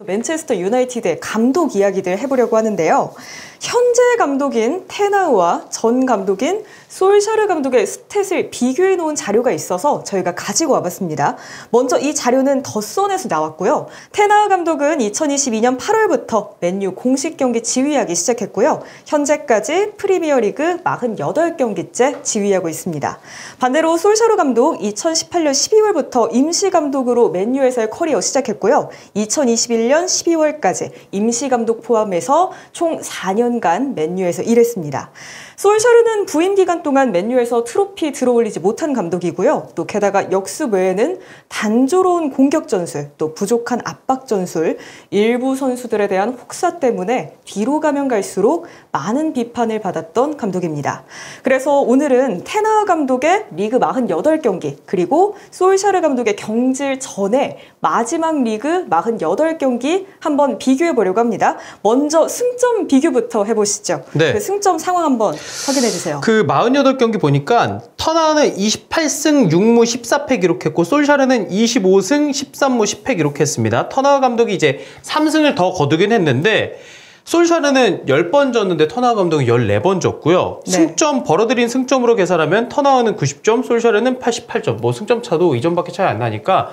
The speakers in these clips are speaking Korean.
맨체스터 유나이티드의 감독 이야기들 해보려고 하는데요. 현재 감독인 테나우와 전 감독인 솔샤르 감독의 스탯을 비교해 놓은 자료가 있어서 저희가 가지고 와봤습니다. 먼저 이 자료는 더선에서 나왔고요. 테나우 감독은 2022년 8월부터 맨유 공식 경기 지휘하기 시작했고요. 현재까지 프리미어리그 48경기째 지휘하고 있습니다. 반대로 솔샤르 감독 2018년 12월부터 임시 감독으로 맨유에서의 커리어 시작했고요. 2021년 12월까지 임시 감독 포함해서 총 4년간 맨유에서 일했습니다. 솔샤르는 부임 기간 동안 맨유에서 트로피 들어올리지 못한 감독이고요. 또 게다가 역습 외에는 단조로운 공격 전술, 또 부족한 압박 전술, 일부 선수들에 대한 혹사 때문에 뒤로 가면 갈수록 많은 비판을 받았던 감독입니다. 그래서 오늘은 테나우 감독의 리그 48경기, 그리고 솔샤르 감독의 경질 전에 마지막 리그 48경기 한번 비교해 보려고 합니다. 먼저 승점 비교부터 해보시죠. 네. 그 승점 상황 한번 확인해 주세요. 그 48경기 보니까 터나우는 28승 6무 14패 기록했고 솔샤르는 25승 13무 10패 기록했습니다. 터나우 감독이 이제 3승을 더 거두긴 했는데 솔샤르는 10번 졌는데 터나우 감독은 14번 졌고요. 네. 승점 벌어들인 승점으로 계산하면 터나우는 90점, 솔샤르는 88점. 뭐 승점 차도 2점밖에 차이 안 나니까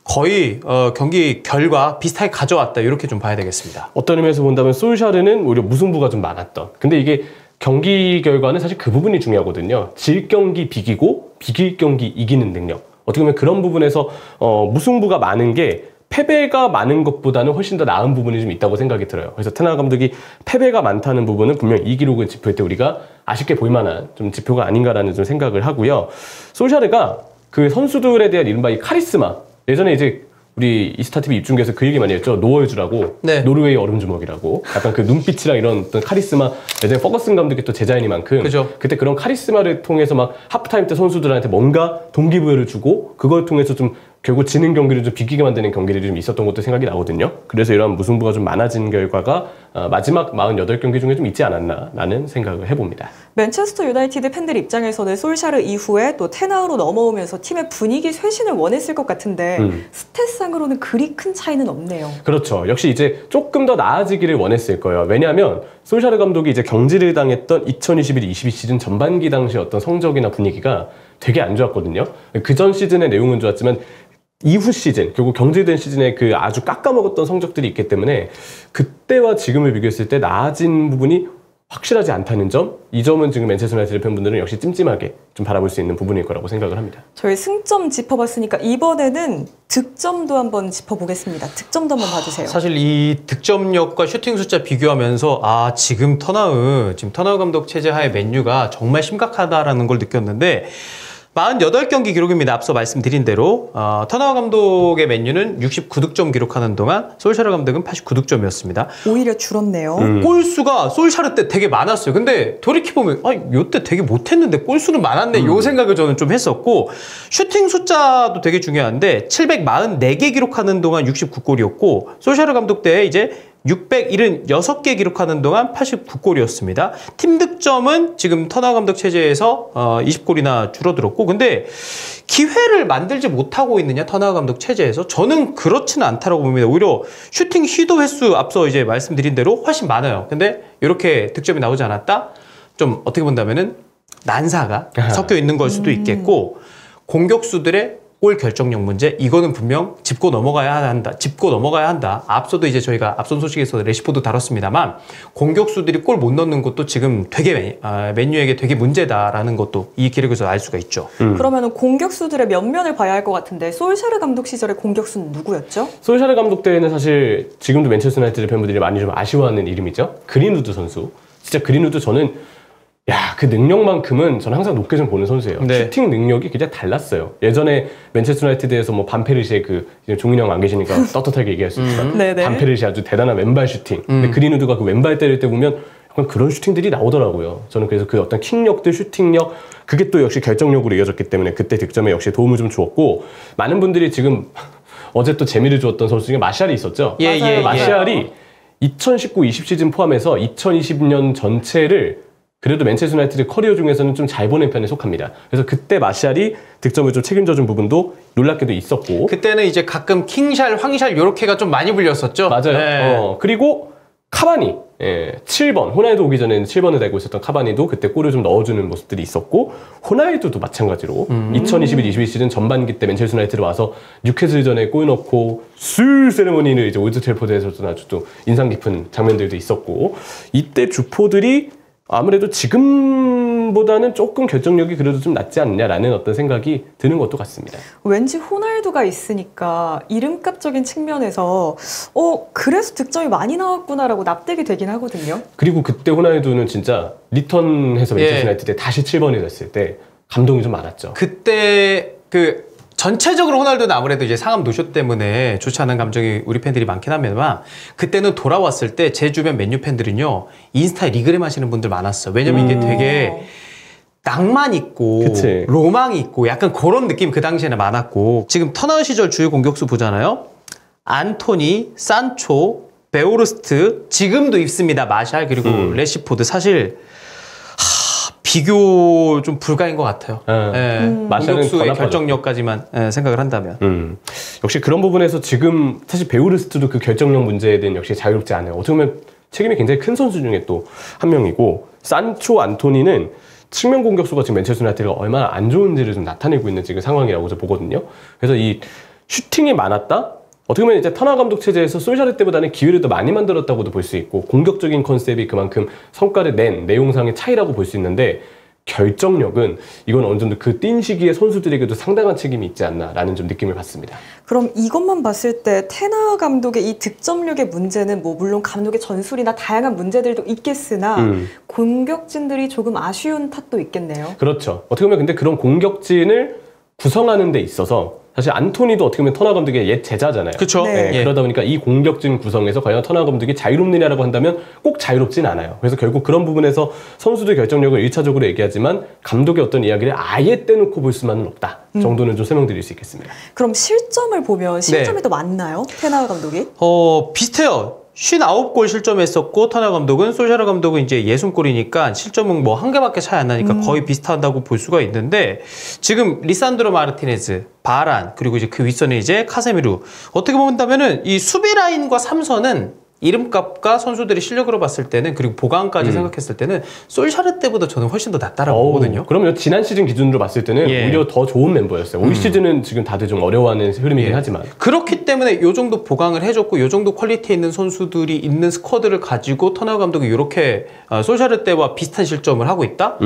거의 경기 결과 비슷하게 가져왔다 이렇게 좀 봐야 되겠습니다. 어떤 의미에서 본다면 솔샤르는 오히려 무승부가 좀 많았던. 근데 이게 경기 결과는 사실 그 부분이 중요하거든요. 질 경기 비기고 비길 경기 이기는 능력. 어떻게 보면 그런 부분에서 무승부가 많은 게 패배가 많은 것보다는 훨씬 더 나은 부분이 좀 있다고 생각이 들어요. 그래서 테나우 감독이 패배가 많다는 부분은 분명 이 기록을 짚을 때 우리가 아쉽게 볼 만한 좀 지표가 아닌가라는 좀 생각을 하고요. 솔샤르가 그 선수들에 대한 이른바 이 카리스마. 예전에 이제 우리 이스타TV 입중계에서 그 얘기 많이 했죠. 노월주라고. 네. 노르웨이 얼음주먹이라고. 약간 그 눈빛이랑 이런 어떤 카리스마. 예전에 퍼거슨 감독이 또 제자이니만큼. 그죠. 그때 그런 카리스마를 통해서 막 하프타임 때 선수들한테 뭔가 동기부여를 주고 그걸 통해서 좀 결국 지는 경기를 좀 비기게 만드는 경기들이 좀 있었던 것도 생각이 나거든요. 그래서 이런 무승부가 좀 많아진 결과가 마지막 48경기 중에 좀 있지 않았나 라는 생각을 해봅니다. 맨체스터 유나이티드 팬들 입장에서는 솔샤르 이후에 또 테나우로 넘어오면서 팀의 분위기 쇄신을 원했을 것 같은데 스탯상으로는 그리 큰 차이는 없네요. 그렇죠. 역시 이제 조금 더 나아지기를 원했을 거예요. 왜냐하면 솔샤르 감독이 이제 경질을 당했던 2021-22 시즌 전반기 당시 어떤 성적이나 분위기가 되게 안 좋았거든요. 그 전 시즌의 내용은 좋았지만 이후 시즌, 결국 경질된 시즌에 그 아주 깎아먹었던 성적들이 있기 때문에 그때와 지금을 비교했을 때 나아진 부분이 확실하지 않다는 점, 이 점은 지금 맨체스터 유나이티드 팬분들은 역시 찜찜하게 좀 바라볼 수 있는 부분일 거라고 생각을 합니다. 저희 승점 짚어봤으니까 이번에는 득점도 한번 짚어보겠습니다. 득점도 한번 봐주세요. 사실 이 득점력과 슈팅 숫자 비교하면서 지금 터나우 감독 체제 하에 맨유가 정말 심각하다라는 걸 느꼈는데 48경기 기록입니다. 앞서 말씀드린 대로 터나우 감독의 맨유는 69득점 기록하는 동안 솔샤르 감독은 89득점이었습니다. 오히려 줄었네요. 골수가 솔샤르 때 되게 많았어요. 근데 돌이켜보면 요때 되게 못했는데 골수는 많았네 요 생각을 저는 좀 했었고 슈팅 숫자도 되게 중요한데 744개 기록하는 동안 69골이었고 솔샤르 감독 때 이제 676개 기록하는 동안 89골이었습니다. 팀 득점은 지금 터나우 감독 체제에서 20골이나 줄어들었고 근데 기회를 만들지 못하고 있느냐 터나우 감독 체제에서 저는 그렇지는 않다고 봅니다. 오히려 슈팅 시도 횟수 앞서 이제 말씀드린 대로 훨씬 많아요. 근데 이렇게 득점이 나오지 않았다? 좀 어떻게 본다면은 난사가 섞여 있는 걸 수도 있겠고 공격수들의 골 결정력 문제 이거는 분명 짚고 넘어가야 한다. 앞서도 이제 저희가 앞선 소식에서 레시포드 다뤘습니다만 공격수들이 골 못 넣는 것도 지금 되게 맨유에게 되게 문제다라는 것도 이 기록에서 알 수가 있죠. 그러면 공격수들의 면면을 봐야 할 것 같은데 솔샤르 감독 시절의 공격수는 누구였죠? 솔샤르 감독 때는 사실 지금도 맨체스터 유나이티드 팬분들이 많이 좀 아쉬워하는 이름이죠. 그린우드 선수. 진짜 그린우드 저는 그 능력만큼은 저는 항상 높게 좀 보는 선수예요. 네. 슈팅 능력이 굉장히 달랐어요. 예전에 맨체스터 유나이티드에서 뭐 반페르시의 종인형 안 계시니까 떳떳하게 얘기할 수 있지만 반페르시 아주 대단한 왼발 슈팅. 근데 그린우드가 그 왼발 때릴 때 보면 약간 그런 슈팅들이 나오더라고요. 저는 그래서 그 어떤 킥력들, 슈팅력 그게 또 역시 결정력으로 이어졌기 때문에 그때 득점에 역시 도움을 좀 주었고 많은 분들이 지금 어제 또 재미를 주었던 선수 중에 마샬이 있었죠. 마샬이 2019-20 시즌 포함해서 2020년 전체를 그래도 맨체스터 유나이티드 커리어 중에서는 좀 잘 보낸 편에 속합니다. 그래서 그때 마샬이 득점을 좀 책임져준 부분도 놀랍게도 있었고 그때는 이제 가끔 킹샬, 황샬 요렇게가 좀 많이 불렸었죠. 맞아요. 네. 그리고 카바니 7번 호날두 오기 전에는 7번을 달고 있었던 카바니도 그때 골을 좀 넣어주는 모습들이 있었고 호날두도 마찬가지로 2021-22 시즌 전반기 때 맨체스터 유나이티드 와서 뉴캐슬전에 골 넣고 술 세레모니를 이제 올드 트래포드에서도 아주 또 인상 깊은 장면들도 있었고 이때 주포들이 아무래도 지금보다는 조금 결정력이 그래도 좀 낫지 않냐라는 어떤 생각이 드는 것도 같습니다. 왠지 호날두가 있으니까 이름값적인 측면에서 그래서 득점이 많이 나왔구나라고 납득이 되긴 하거든요. 그리고 그때 호날두는 진짜 리턴해서 맨체스터 유나이티드에 다시 7번이 됐을 때 감동이 좀 많았죠. 그때 전체적으로 호날두는 아무래도 이제 상암 노쇼 때문에 좋지 않은 감정이 우리 팬들이 많긴 합니다만 그때는 돌아왔을 때 제 주변 맨유 팬들은요 인스타에 리그램 하시는 분들 많았어요. 왜냐면 이게 되게 낭만 있고 그치. 로망이 있고 약간 그런 느낌 그 당시에는 많았고 지금 턴아웃 시절 주요 공격수 보잖아요. 안토니, 산초, 베오르스트 지금도 있습니다. 마샬 그리고 레시포드 사실 비교 좀 불가인 것 같아요. 공격수의 결정력까지만 생각을 한다면. 역시 그런 부분에서 지금 사실 베오르스트도 그 결정력 문제에 대한 역시 자유롭지 않아요. 어떻게 보면 책임이 굉장히 큰 선수 중에 또 한 명이고 산초, 안토니는 측면 공격수가 지금 맨체스터 유나이티드가 얼마나 안 좋은지를 좀 나타내고 있는 지금 상황이라고 저는 보거든요. 그래서 이 슈팅이 많았다? 어떻게 보면 이제 터너 감독 체제에서 솔샤르 때보다는 기회를 더 많이 만들었다고도 볼 수 있고 공격적인 컨셉이 그만큼 성과를 낸 내용상의 차이라고 볼 수 있는데 결정력은 이건 어느 정도 그 뛴 시기에 선수들에게도 상당한 책임이 있지 않나라는 좀 느낌을 받습니다. 그럼 이것만 봤을 때 테나 감독의 이 득점력의 문제는 뭐 물론 감독의 전술이나 다양한 문제들도 있겠으나 공격진들이 조금 아쉬운 탓도 있겠네요. 그렇죠. 어떻게 보면 근데 그런 공격진을 구성하는 데 있어서 사실 안토니도 어떻게 보면 터너 감독의 옛 제자잖아요. 그렇죠. 네. 그러다 보니까 이 공격진 구성에서 과연 터너 감독이 자유롭느냐라고 한다면 꼭 자유롭진 않아요. 그래서 결국 그런 부분에서 선수들 결정력을 1차적으로 얘기하지만 감독의 어떤 이야기를 아예 떼놓고 볼 수만은 없다 정도는 좀 설명드릴 수 있겠습니다. 그럼 실점을 보면 실점이 더 많나요? 테나 감독이? 비슷해요. 59골 실점했었고 터너 감독은 솔샤르 감독은 이제 60골이니까 실점은 뭐 한 개밖에 차이 안 나니까 거의 비슷하다고 볼 수가 있는데 지금 리산드로 마르티네즈, 바란 그리고 이제 그 윗선에 이제 카세미루 어떻게 본다면은 이 수비 라인과 3선은 이름값과 선수들의 실력으로 봤을 때는 그리고 보강까지 생각했을 때는 솔샤르 때보다 저는 훨씬 더 낫다라고 보거든요. 그러면 지난 시즌 기준으로 봤을 때는 오히려 더 좋은 멤버였어요. 올 시즌은 지금 다들 좀 어려워하는 흐름이긴 하지만 그렇기 때문에 이 정도 보강을 해줬고 이 정도 퀄리티 있는 선수들이 있는 스쿼드를 가지고 터너 감독이 이렇게 솔샤르 때와 비슷한 실점을 하고 있다?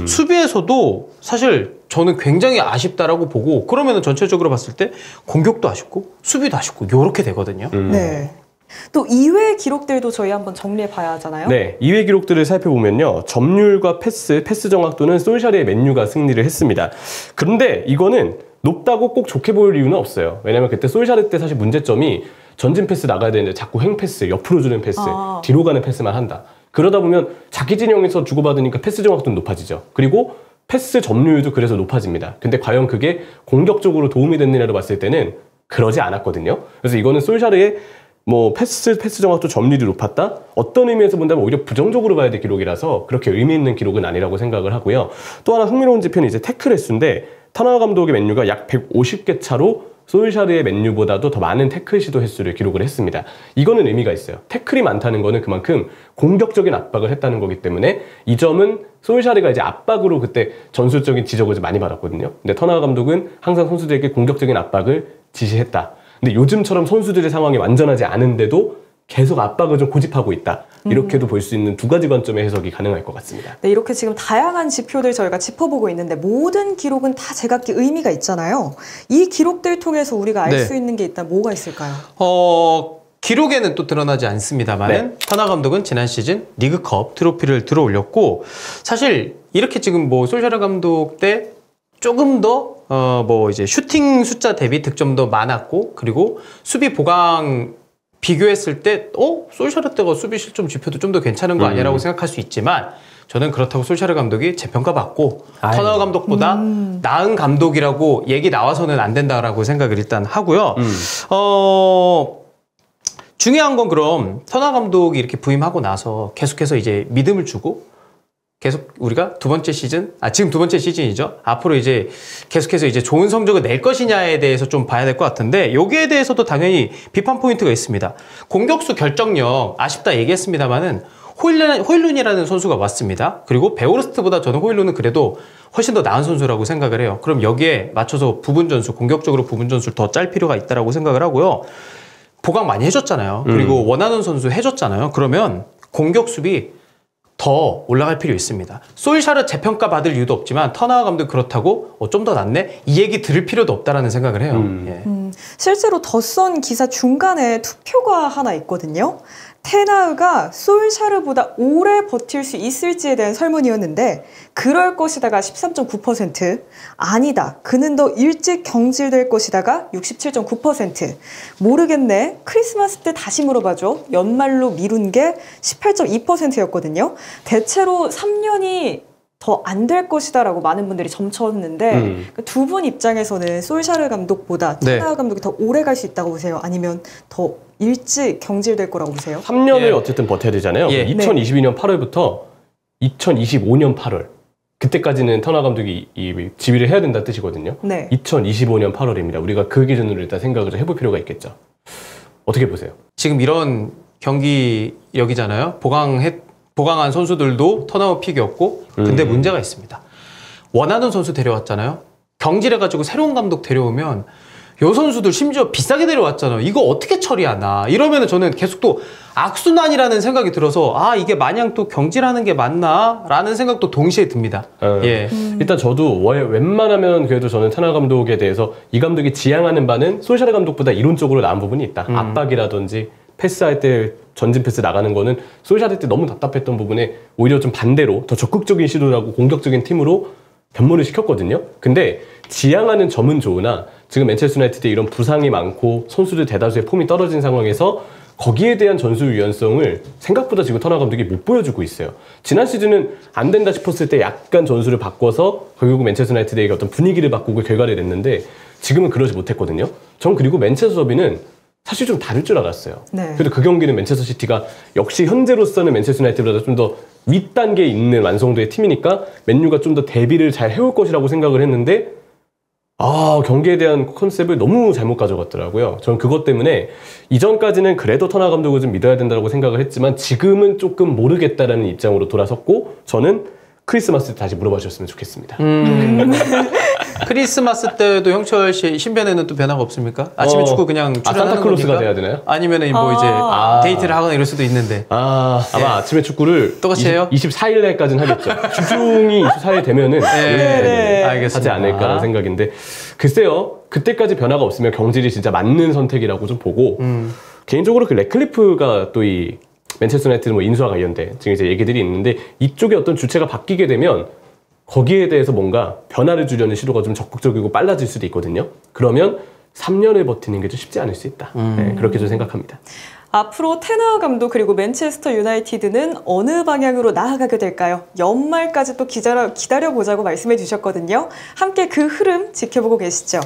수비에서도 사실 저는 굉장히 아쉽다라고 보고 그러면은 전체적으로 봤을 때 공격도 아쉽고 수비도 아쉽고 이렇게 되거든요. 네. 또 2회 기록들도 저희 한번 정리해 봐야 하잖아요. 네, 2회 기록들을 살펴보면요. 점유율과 패스 정확도는 솔샤르의 맨유가 승리를 했습니다. 그런데 이거는 높다고 꼭 좋게 보일 이유는 없어요. 왜냐면 그때 솔샤르 때 사실 문제점이 전진 패스 나가야 되는데 자꾸 행 패스, 옆으로 주는 패스, 뒤로 가는 패스만 한다. 그러다 보면 자기 진영에서 주고받으니까 패스 정확도는 높아지죠. 그리고 패스 점유율도 그래서 높아집니다. 근데 과연 그게 공격적으로 도움이 됐느냐로 봤을 때는 그러지 않았거든요. 그래서 이거는 솔샤르의 뭐 패스 정확도 점유율이 높았다? 어떤 의미에서 본다면 오히려 부정적으로 봐야 될 기록이라서 그렇게 의미 있는 기록은 아니라고 생각을 하고요. 또 하나 흥미로운 지표는 이제 태클 횟수인데 터너 감독의 맨유가 약 150개 차로 솔샤르의 맨유보다도 더 많은 태클 시도 횟수를 기록을 했습니다. 이거는 의미가 있어요. 태클이 많다는 거는 그만큼 공격적인 압박을 했다는 거기 때문에 이 점은 솔샤르가 이제 압박으로 그때 전술적인 지적을 좀 많이 받았거든요. 근데 터너 감독은 항상 선수들에게 공격적인 압박을 지시했다. 근데 요즘처럼 선수들의 상황이 완전하지 않은데도 계속 압박을 좀 고집하고 있다. 이렇게도 볼 수 있는 두 가지 관점의 해석이 가능할 것 같습니다. 네, 이렇게 지금 다양한 지표들 저희가 짚어보고 있는데 모든 기록은 다 제각기 의미가 있잖아요. 이 기록들 통해서 우리가 알 수 있는 게 있다면 뭐가 있을까요? 기록에는 또 드러나지 않습니다만 터너 감독은 지난 시즌 리그컵 트로피를 들어올렸고 사실 이렇게 지금 뭐 솔샤르 감독 때 조금 더 뭐 이제 슈팅 숫자 대비 득점도 많았고 그리고 수비 보강 비교했을 때 솔샤르 때가 수비 실점 지표도 좀 더 괜찮은 거 아니라고 생각할 수 있지만 저는 그렇다고 솔샤르 감독이 재평가받고 터너 감독보다 나은 감독이라고 얘기 나와서는 안 된다라고 생각을 일단 하고요. 중요한 건 그럼 터너 감독이 이렇게 부임하고 나서 계속해서 이제 믿음을 주고 계속 우리가 두 번째 시즌, 지금 두 번째 시즌이죠. 앞으로 이제 계속해서 이제 좋은 성적을 낼 것이냐에 대해서 좀 봐야 될 것 같은데, 여기에 대해서도 당연히 비판 포인트가 있습니다. 공격수 결정력 아쉽다 얘기했습니다만은 호일룬이라는 선수가 왔습니다. 그리고 베오르스트보다 저는 호일룬은 그래도 훨씬 더 나은 선수라고 생각을 해요. 그럼 여기에 맞춰서 부분 전술, 공격적으로 부분 전술 더 짤 필요가 있다라고 생각을 하고요. 보강 많이 해줬잖아요. 그리고 원하는 선수 해줬잖아요. 그러면 공격 수비 더 올라갈 필요 있습니다. 솔샤르 재평가 받을 이유도 없지만 터나우 감독 그렇다고 좀 더 낫네? 이 얘기 들을 필요도 없다라는 생각을 해요. 예. 실제로 더선 기사 중간에 투표가 하나 있거든요. 테나우가 솔샤르보다 오래 버틸 수 있을지에 대한 설문이었는데 그럴 것이다가 13.9%, 아니다, 그는 더 일찍 경질될 것이다가 67.9%, 모르겠네, 크리스마스 때 다시 물어봐줘, 연말로 미룬 게 18.2%였거든요. 대체로 3년이 더 안 될 것이다 라고 많은 분들이 점쳤는데 두 분 입장에서는 솔샤르 감독보다 테나우 감독이 더 오래 갈 수 있다고 보세요? 아니면 더 일찍 경질될 거라고 보세요? 3년을 어쨌든 버텨야 되잖아요. 2022년 8월부터 2025년 8월. 그때까지는 터나우 감독이 이 지휘를 해야 된다는 뜻이거든요. 2025년 8월입니다. 우리가 그 기준으로 일단 생각을 해볼 필요가 있겠죠. 어떻게 보세요? 지금 이런 경기력이잖아요. 보강한 선수들도 턴아웃 픽이었고, 근데 문제가 있습니다. 원하는 선수 데려왔잖아요. 경질해가지고 새로운 감독 데려오면 요 선수들 심지어 비싸게 데려왔잖아요. 이거 어떻게 처리하나. 이러면 저는 계속 또 악순환이라는 생각이 들어서 이게 마냥 또 경질하는 게 맞나? 라는 생각도 동시에 듭니다. 예. 일단 저도 웬만하면 그래도 저는 테나우 감독에 대해서 이 감독이 지향하는 바는 솔샤르 감독보다 이론적으로 나은 부분이 있다. 압박이라든지 패스할 때 전진 패스 나가는 거는 솔샤르 때 너무 답답했던 부분에 오히려 좀 반대로 더 적극적인 시도를 하고 공격적인 팀으로 변모를 시켰거든요. 근데 지향하는 점은 좋으나 지금 맨체스터 유나이티드에 이런 부상이 많고 선수들 대다수의 폼이 떨어진 상황에서 거기에 대한 전술 유연성을 생각보다 지금 터나우 감독이 못 보여주고 있어요. 지난 시즌은 안 된다 싶었을 때 약간 전술을 바꿔서 결국 맨체스터 유나이티드의 어떤 분위기를 바꾸고 결과를 냈는데 지금은 그러지 못했거든요. 전 그리고 맨체스터 더비는 사실 좀 다를 줄 알았어요. 그래도 그 경기는 맨체스터 시티가 역시 현재로서는 맨체스터 유나이티드보다 좀 더 윗단계에 있는 완성도의 팀이니까 맨유가 좀 더 대비를 잘 해올 것이라고 생각을 했는데 경기에 대한 컨셉을 너무 잘못 가져갔더라고요. 저는 그것 때문에 이전까지는 그래도 터나우 감독을 좀 믿어야 된다고 생각을 했지만 지금은 조금 모르겠다라는 입장으로 돌아섰고 저는 크리스마스 때 다시 물어봐 주셨으면 좋겠습니다. 크리스마스 때도 형철 씨 신변에는 또 변화가 없습니까? 아침에 축구 그냥 출연하는 산타클로스가 돼야 되나요? 아니면은 뭐 이제 데이트를 하거나 이럴 수도 있는데. 아마 아침에 축구를 똑같이 해요? 24일날까지는 하겠죠. 주중이 24일 되면은 알겠습니다. 하지 않을까라는 생각인데 글쎄요. 그때까지 변화가 없으면 경질이 진짜 맞는 선택이라고 좀 보고 개인적으로 그 레클리프가 또 이 맨체스터 유나이티드 뭐 인수와 관련된 지금 이제 얘기들이 있는데 이쪽에 어떤 주체가 바뀌게 되면 거기에 대해서 뭔가 변화를 주려는 시도가 좀 적극적이고 빨라질 수도 있거든요. 그러면 3년을 버티는 게 좀 쉽지 않을 수 있다. 그렇게 좀 생각합니다. 앞으로 테나우 감독 그리고 맨체스터 유나이티드는 어느 방향으로 나아가게 될까요? 연말까지 또 기다려보자고 말씀해 주셨거든요. 함께 그 흐름 지켜보고 계시죠.